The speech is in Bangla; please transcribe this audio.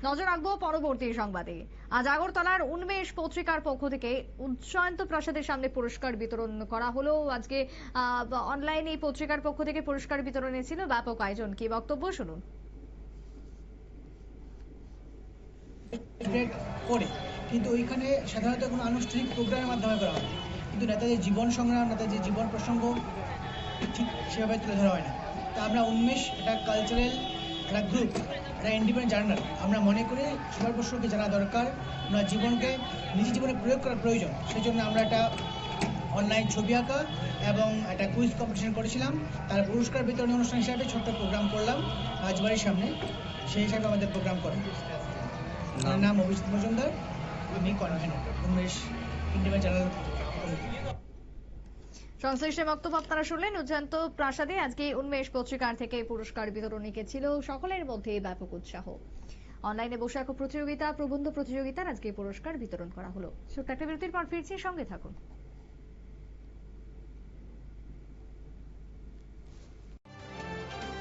নজর রাখবো পরবর্তী সংবাদে। আজ আগরতলার উন্মেষ পত্রিকার পক্ষ থেকে উজ্জয়ন্ত প্রাসাদের সামনে পুরস্কার বিতরণ করা হলো। আজকে অনলাইনে এই পত্রিকার পক্ষ থেকে পুরস্কার বিতরণে ছিল ব্যাপক আয়োজন। কি বক্তব্য শুনুন। করে কিন্তু ওইখানে সাধারণত কোনো আনুষ্ঠানিক প্রোগ্রামের মাধ্যমে করা হয়, কিন্তু নেতাদের জীবন সংগ্রাম, নেতাদের জীবন প্রসঙ্গ ঠিক সেভাবে তুলে ধরা হয় না। তা আমরা উন্মেষ একটা কালচারাল একটা গ্রুপ, একটা ইন্ডিপেন্ডেন্ট জার্নাল, আমরা মনে করি সবার প্রসঙ্গে জানা দরকার, আমরা জীবনকে নিজের জীবনে প্রয়োগ করা প্রয়োজন। সেই জন্য আমরা একটা অনলাইন ছবি আঁকা এবং একটা কুইজ কম্পিটিশন করেছিলাম। তার পুরস্কার বিতরণী অনুষ্ঠান হিসাবে ছোট্ট প্রোগ্রাম করলাম রাজবাড়ির সামনে। সেই হিসাবে আমাদের প্রোগ্রাম করা। আমার নাম অভিজিৎ মজুমদার, আমি কনভেনর উন্মেষ ইন্ডিপেন্ডেন্ট জার্নাল। সংশ্লিষ্ট বক্তব্য আপনারা শুনলেন। উজ্জয়ন্ত প্রাসাদে আজকে উন্মেষ পত্রিকার থেকে পুরস্কার বিতরণীকে ছিল সকলের মধ্যে ব্যাপক উৎসাহ। অনলাইনে বৈশাখ প্রতিযোগিতা, প্রবন্ধ প্রতিযোগিতার আজকে পুরস্কার বিতরণ করা হলো। ছোট্ট একটা বিরতির পর ফিরছি, সঙ্গে থাকুন।